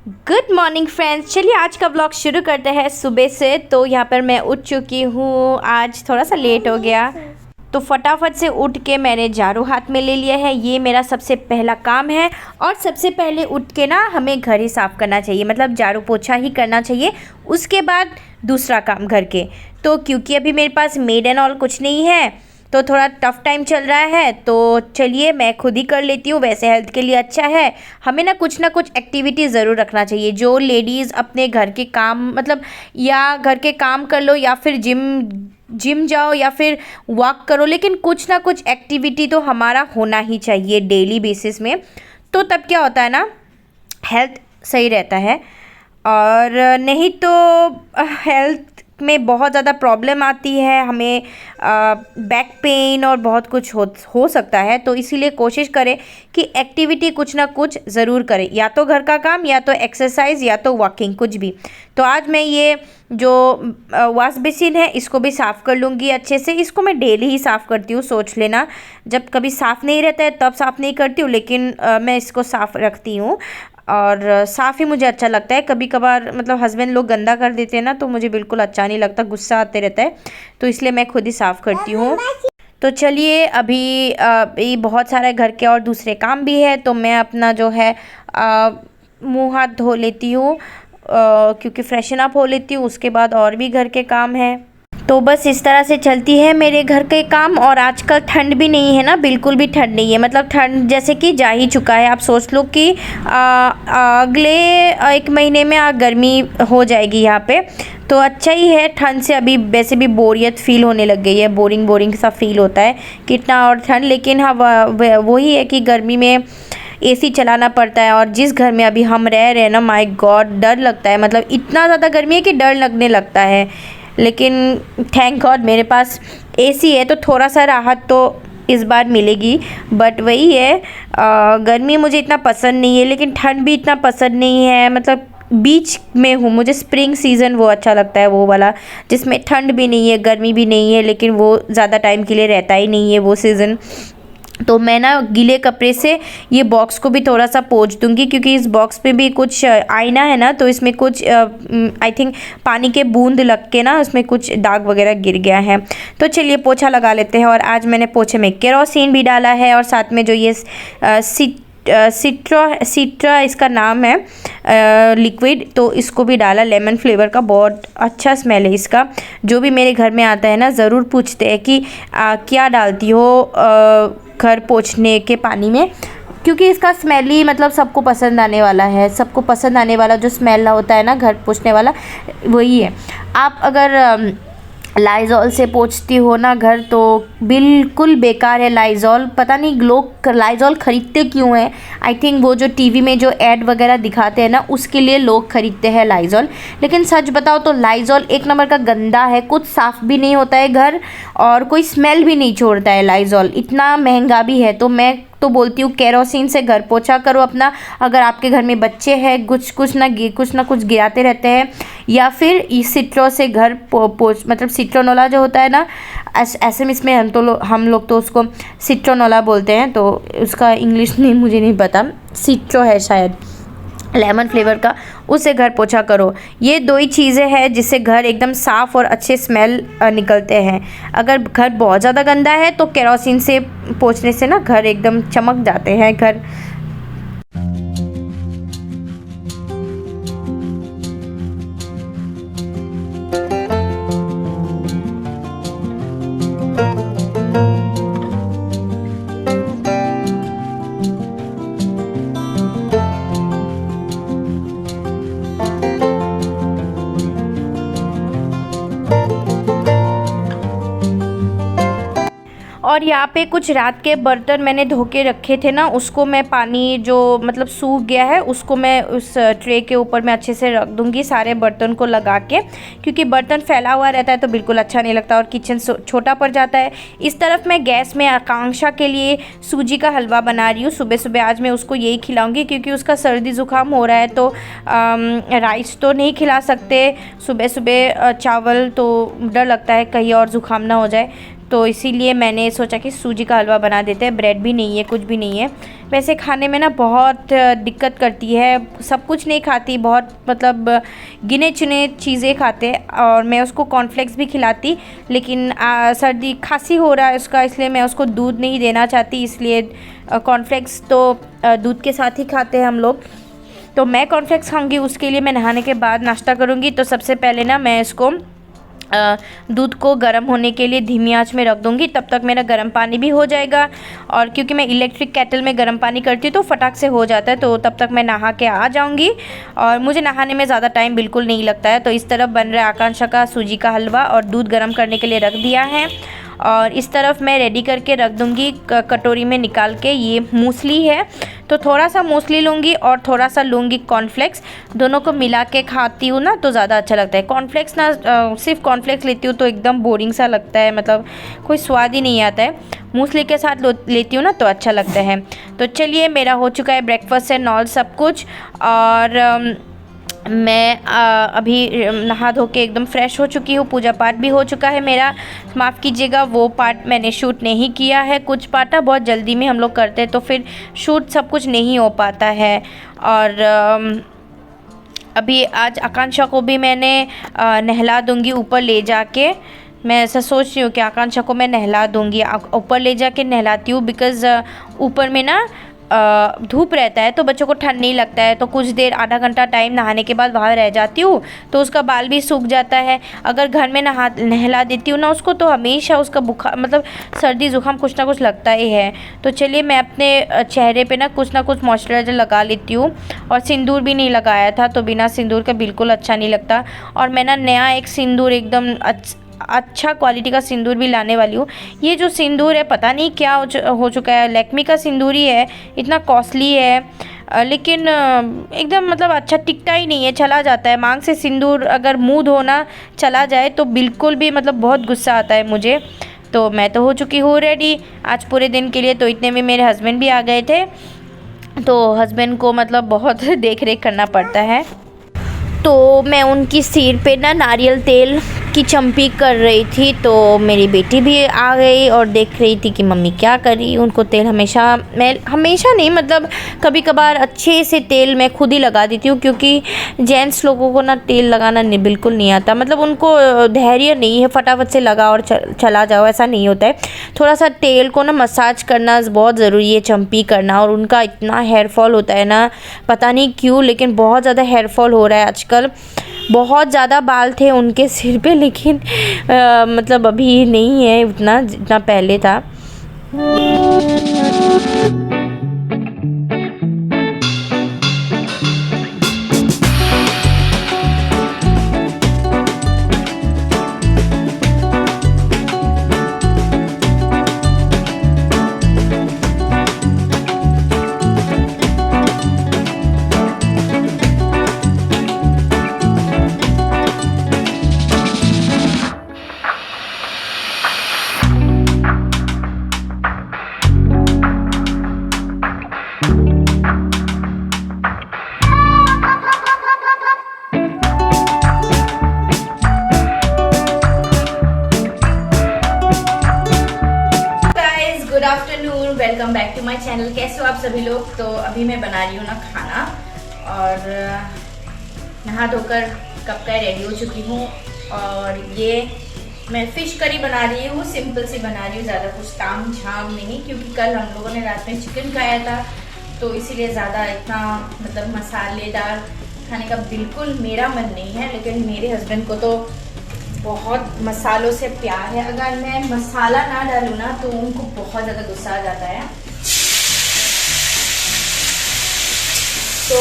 Good morning friends. चलिए आज का व्लॉग शुरू करते हैं सुबह से। तो यहाँ पर मैं उठ चुकी हूँ, आज थोड़ा सा लेट हो गया तो फटाफट से उठ के मैंने झाड़ू हाथ में ले लिया है। ये मेरा सबसे पहला काम है और सबसे पहले उठ के ना हमें घर ही साफ़ करना चाहिए, मतलब झाड़ू पोछा ही करना चाहिए। उसके बाद दूसरा काम घर के। तो क्योंकि अभी मेरे पास मेड एंड ऑल कुछ नहीं है तो थोड़ा टफ़ टाइम चल रहा है, तो चलिए मैं खुद ही कर लेती हूँ। वैसे हेल्थ के लिए अच्छा है, हमें ना कुछ एक्टिविटी ज़रूर रखना चाहिए। जो लेडीज़ अपने घर के काम मतलब या घर के काम कर लो या फिर जिम जाओ या फिर वॉक करो, लेकिन कुछ ना कुछ एक्टिविटी तो हमारा होना ही चाहिए डेली बेसिस में। तो तब क्या होता है ना, हेल्थ सही रहता है। और नहीं तो हेल्थ में बहुत ज़्यादा प्रॉब्लम आती है हमें, बैक पेन और बहुत कुछ हो सकता है। तो इसीलिए कोशिश करें कि एक्टिविटी कुछ ना कुछ ज़रूर करें, या तो घर का काम या तो एक्सरसाइज या तो वॉकिंग, कुछ भी। तो आज मैं ये जो वॉश बेसिन है इसको भी साफ़ कर लूँगी अच्छे से। इसको मैं डेली ही साफ़ करती हूँ, सोच लेना। जब कभी साफ़ नहीं रहता है तब साफ़ नहीं करती हूँ, लेकिन मैं इसको साफ़ रखती हूँ और साफ़ ही मुझे अच्छा लगता है। कभी कभार मतलब हस्बैंड लोग गंदा कर देते हैं ना, तो मुझे बिल्कुल अच्छा नहीं लगता, गुस्सा आते रहता है। तो इसलिए मैं खुद ही साफ़ करती हूँ। तो चलिए अभी ये बहुत सारे घर के और दूसरे काम भी है, तो मैं अपना जो है मुँह हाथ धो लेती हूँ, क्योंकि फ्रेशन अप हो लेती हूँ। उसके बाद और भी घर के काम है। तो बस इस तरह से चलती है मेरे घर के काम। और आजकल ठंड भी नहीं है ना, बिल्कुल भी ठंड नहीं है, मतलब ठंड जैसे कि जा ही चुका है। आप सोच लो कि अगले 1 महीने में गर्मी हो जाएगी यहाँ पे। तो अच्छा ही है, ठंड से अभी वैसे भी बोरियत फील होने लग गई है, बोरिंग बोरिंग सा फील होता है कितना और ठंड। लेकिन हाँ वही है कि गर्मी में एसी चलाना पड़ता है। और जिस घर में अभी हम रह रहे हैं ना, माय गॉड डर लगता है, मतलब इतना ज़्यादा गर्मी है कि डर लगने लगता है। लेकिन थैंक गॉड मेरे पास एसी है, तो थोड़ा सा राहत तो इस बार मिलेगी। बट वही है, गर्मी मुझे इतना पसंद नहीं है, लेकिन ठंड भी इतना पसंद नहीं है। मतलब बीच में हूँ, मुझे स्प्रिंग सीज़न वो अच्छा लगता है, वो वाला जिसमें ठंड भी नहीं है गर्मी भी नहीं है, लेकिन वो ज़्यादा टाइम के लिए रहता ही नहीं है वो सीज़न। तो मैं ना गीले कपड़े से ये बॉक्स को भी थोड़ा सा पोंछ दूंगी, क्योंकि इस बॉक्स पे भी कुछ आईना है ना, तो इसमें कुछ आई थिंक पानी के बूंद लग के ना उसमें कुछ दाग वगैरह गिर गया है। तो चलिए पोछा लगा लेते हैं। और आज मैंने पोछे में केरोसिन भी डाला है, और साथ में जो ये सिट्रा इसका नाम है लिक्विड, तो इसको भी डाला। लेमन फ्लेवर का बहुत अच्छा स्मेल है इसका। जो भी मेरे घर में आता है ना ज़रूर पूछते हैं कि क्या डालती हो घर पोंछने के पानी में, क्योंकि इसका स्मेल ही मतलब सबको पसंद आने वाला है। सबको पसंद आने वाला जो स्मेल होता है ना घर पोंछने वाला, वही है। आप अगर लाइज़ॉल से पोंछती हो ना घर, तो बिल्कुल बेकार है लाइज़ॉल। पता नहीं लोग लाइज़ॉल ख़रीदते क्यों हैं। आई थिंक वो जो टीवी में जो ऐड वगैरह दिखाते हैं ना, उसके लिए लोग ख़रीदते हैं लाइज़ॉल। लेकिन सच बताओ तो लाइज़ॉल एक नंबर का गंदा है, कुछ साफ़ भी नहीं होता है घर, और कोई स्मेल भी नहीं छोड़ता है लाइज़ॉल। इतना महंगा भी है। तो मैं तो बोलती हूँ केरोसिन से घर पोछा करो अपना। अगर आपके घर में बच्चे हैं, कुछ ना कुछ गिराते रहते हैं, या फिर इस सिट्रो से घर मतलब सिट्रोनोला जो होता है ना, एसएमएस में हम लोग तो उसको सिट्रोनोला बोलते हैं। तो उसका इंग्लिश नेम मुझे नहीं पता, सिट्रो है शायद, लेमन फ्लेवर का। उससे घर पोछा करो। ये 2 ही चीज़ें हैं जिससे घर एकदम साफ़ और अच्छे स्मेल निकलते हैं। अगर घर बहुत ज़्यादा गंदा है तो केरोसिन से पोंछने से ना घर एकदम चमक जाते हैं घर। और यहाँ पे कुछ रात के बर्तन मैंने धो के रखे थे ना, उसको मैं पानी जो मतलब सूख गया है उसको मैं उस ट्रे के ऊपर मैं अच्छे से रख दूँगी, सारे बर्तन को लगा के। क्योंकि बर्तन फैला हुआ रहता है तो बिल्कुल अच्छा नहीं लगता और किचन छोटा पड़ जाता है। इस तरफ मैं गैस में आकांक्षा के लिए सूजी का हलवा बना रही हूँ। सुबह सुबह आज मैं उसको यही खिलाऊँगी, क्योंकि उसका सर्दी ज़ुकाम हो रहा है। तो राइस तो नहीं खिला सकते सुबह सुबह, चावल तो डर लगता है कहीं और ज़ुकाम ना हो जाए। तो इसीलिए मैंने सोचा कि सूजी का हलवा बना देते हैं। ब्रेड भी नहीं है, कुछ भी नहीं है, वैसे खाने में ना बहुत दिक्कत करती है, सब कुछ नहीं खाती, बहुत मतलब गिने चुने चीज़ें खाते। और मैं उसको कॉर्नफ्लेक्स भी खिलाती, लेकिन सर्दी खांसी हो रहा है उसका, इसलिए मैं उसको दूध नहीं देना चाहती, इसलिए कॉर्नफ्लेक्स तो दूध के साथ ही खाते हैं हम लोग। तो मैं कॉर्नफ्लेक्स खाऊंगी, उसके लिए मैं नहाने के बाद नाश्ता करूंगी। तो सबसे पहले ना मैं इसको दूध को गर्म होने के लिए धीमी आंच में रख दूंगी, तब तक मेरा गर्म पानी भी हो जाएगा। और क्योंकि मैं इलेक्ट्रिक केटल में गर्म पानी करती हूँ तो फटाक से हो जाता है, तो तब तक मैं नहा के आ जाऊंगी। और मुझे नहाने में ज़्यादा टाइम बिल्कुल नहीं लगता है। तो इस तरफ बन रहा है आकांक्षा का सूजी का हलवा, और दूध गर्म करने के लिए रख दिया है। और इस तरफ मैं रेडी करके रख दूँगी कटोरी में निकाल के। ये मूसली है, तो थोड़ा सा मूसली लूँगी और थोड़ा सा लूँगी कॉर्नफ्लेक्स, दोनों को मिला के खाती हूँ ना तो ज़्यादा अच्छा लगता है। कॉर्नफ्लेक्स ना सिर्फ कॉर्नफ्लेक्स लेती हूँ तो एकदम बोरिंग सा लगता है, मतलब कोई स्वाद ही नहीं आता है। मूसली के साथ लेती हूँ ना तो अच्छा लगता है। तो चलिए, मेरा हो चुका है ब्रेकफास्ट एंड ऑल सब कुछ। और मैं अभी नहा धो के एकदम फ्रेश हो चुकी हूँ, पूजा पाठ भी हो चुका है मेरा। माफ़ कीजिएगा, वो पार्ट मैंने शूट नहीं किया है, कुछ पार्ट ना बहुत जल्दी में हम लोग करते हैं तो फिर शूट सब कुछ नहीं हो पाता है। और अभी आज आकांक्षा को भी मैंने नहला दूँगी ऊपर ले जाके। मैं ऐसा सोच रही हूँ कि आकांक्षा को मैं नहला दूँगी, ऊपर ले जाके नहलाती हूँ, बिकॉज़ ऊपर में ना धूप रहता है तो बच्चों को ठंड नहीं लगता है। तो कुछ देर, आधा घंटा टाइम नहाने के बाद वहाँ रह जाती हूँ तो उसका बाल भी सूख जाता है। अगर घर में नहला देती हूँ ना उसको, तो हमेशा उसका बुखार, मतलब सर्दी ज़ुकाम कुछ ना कुछ लगता ही है। तो चलिए, मैं अपने चेहरे पे ना कुछ मॉइस्चराइज़र लगा लेती हूँ। और सिंदूर भी नहीं लगाया था, तो बिना सिंदूर का बिल्कुल अच्छा नहीं लगता। और मैं ना नया एक सिंदूर, एकदम अच्छा क्वालिटी का सिंदूर भी लाने वाली हूँ। ये जो सिंदूर है पता नहीं क्या हो चुका है, लैक्मी का सिंदूर ही है, इतना कॉस्टली है, लेकिन एकदम मतलब अच्छा टिकता ही नहीं है, चला जाता है। मांग से सिंदूर अगर मुँह धोना चला जाए तो बिल्कुल भी मतलब बहुत गुस्सा आता है मुझे। तो मैं तो हो चुकी हूँ रेडी आज पूरे दिन के लिए। तो इतने में मेरे हस्बैंड भी आ गए थे, तो हस्बैंड को मतलब बहुत देख रेख करना पड़ता है। तो मैं उनकी सिर पे ना नारियल तेल की चम्पी कर रही थी, तो मेरी बेटी भी आ गई और देख रही थी कि मम्मी क्या कर रही। उनको तेल मैं हमेशा नहीं, मतलब कभी कभार अच्छे से तेल मैं खुद ही लगा देती हूँ, क्योंकि जेंट्स लोगों को ना तेल लगाना बिल्कुल नहीं आता, मतलब उनको धैर्य नहीं है फटाफट से लगा और चला जाओ, ऐसा नहीं होता है। थोड़ा सा तेल को ना मसाज करना बहुत ज़रूरी है, चम्पी करना। और उनका इतना हेयर फॉल होता है ना, पता नहीं क्यों, लेकिन बहुत ज़्यादा हेयर फॉल हो रहा है आजकल। बहुत ज़्यादा बाल थे उनके सिर पे, लेकिन मतलब अभी नहीं है उतना जितना पहले था। Welcome back to my channel. कैसे हो आप सभी लोग। तो अभी मैं बना रही हूँ ना खाना, और नहा धोकर कब का रेडी हो चुकी हूँ। और ये मैं फ़िश करी बना रही हूँ, सिंपल सी बना रही हूँ, ज़्यादा कुछ ताम झाम नहीं, क्योंकि कल हम लोगों ने रात में चिकन खाया था, तो इसीलिए ज़्यादा इतना मतलब मसालेदार खाने का बिल्कुल मेरा मन नहीं है। लेकिन मेरे हस्बैंड को तो बहुत मसालों से प्यार है, अगर मैं मसाला ना डालूँ ना तो उनको बहुत ज़्यादा गुस्सा आ जाता है। तो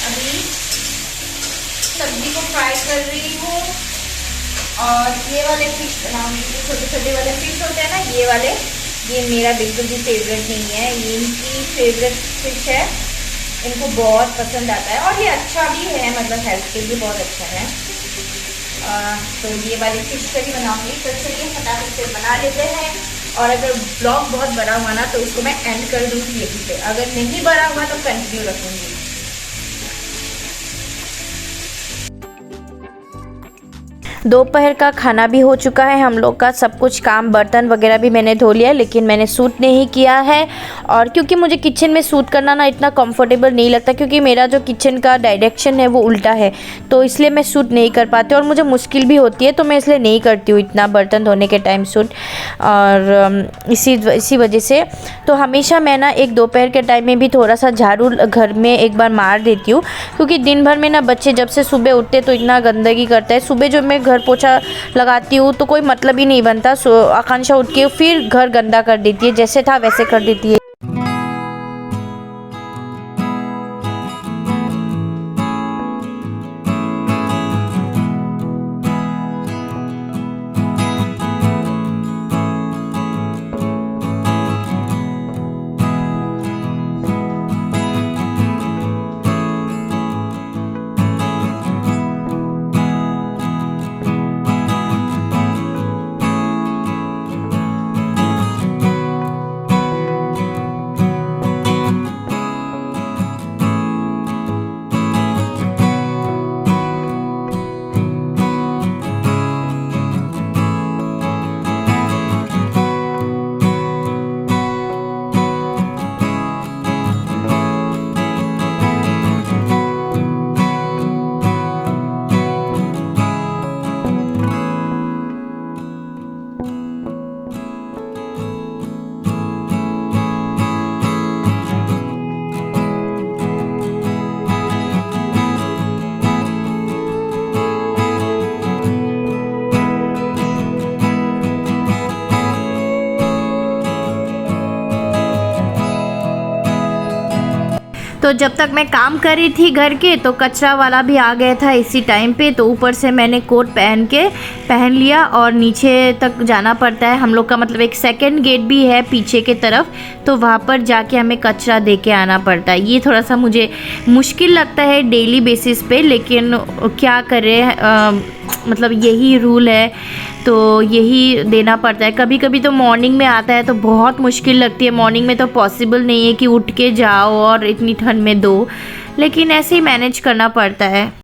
अभी सब्जी को फ्राई कर रही हूँ, और ये वाले फिश बनाऊंगी, जो छोटे छोटे वाले फिश होते हैं ना, ये वाले, ये मेरा बिल्कुल भी फेवरेट नहीं है, ये इनकी फेवरेट फिश है, इनको बहुत पसंद आता है। और ये अच्छा भी है, मतलब हेल्थ के लिए बहुत अच्छा है। तो ये वाली फिश करी बनाऊंगी। तो चलिए फटाफट से बना लेते हैं। और अगर ब्लॉग बहुत बड़ा हुआ ना तो उसको मैं एंड कर दूँगी यहीं पे, अगर नहीं बड़ा हुआ तो कंटिन्यू रखूँगी। दोपहर का खाना भी हो चुका है हम लोग का, सब कुछ काम, बर्तन वगैरह भी मैंने धो लिया, लेकिन मैंने सूट नहीं किया है। और क्योंकि मुझे किचन में सूट करना ना इतना कंफर्टेबल नहीं लगता, क्योंकि मेरा जो किचन का डायरेक्शन है वो उल्टा है, तो इसलिए मैं सूट नहीं कर पाती और मुझे मुश्किल भी होती है, तो मैं इसलिए नहीं करती हूँ इतना बर्तन धोने के टाइम सूट। और इसी वजह से तो हमेशा मैं ना एक दोपहर के टाइम में भी थोड़ा सा झाड़ू घर में एक बार मार देती हूँ, क्योंकि दिन भर में ना बच्चे जब से सुबह उठते तो इतना गंदगी करता है। सुबह जो मैं घर पोछा लगाती हूँ तो कोई मतलब ही नहीं बनता, आकांक्षा उठ के फिर घर गंदा कर देती है, जैसे था वैसे कर देती है। तो जब तक मैं काम कर रही थी घर के, तो कचरा वाला भी आ गया था इसी टाइम पे, तो ऊपर से मैंने कोट पहन लिया और नीचे तक जाना पड़ता है हम लोग का, मतलब एक सेकंड गेट भी है पीछे के तरफ, तो वहाँ पर जाके हमें कचरा दे के आना पड़ता है। ये थोड़ा सा मुझे मुश्किल लगता है डेली बेसिस पे, लेकिन क्या करें, मतलब यही रूल है तो यही देना पड़ता है। कभी कभी तो मॉर्निंग में आता है तो बहुत मुश्किल लगती है, मॉर्निंग में तो पॉसिबल नहीं है कि उठ के जाओ और इतनी ठंड में दो, लेकिन ऐसे ही मैनेज करना पड़ता है।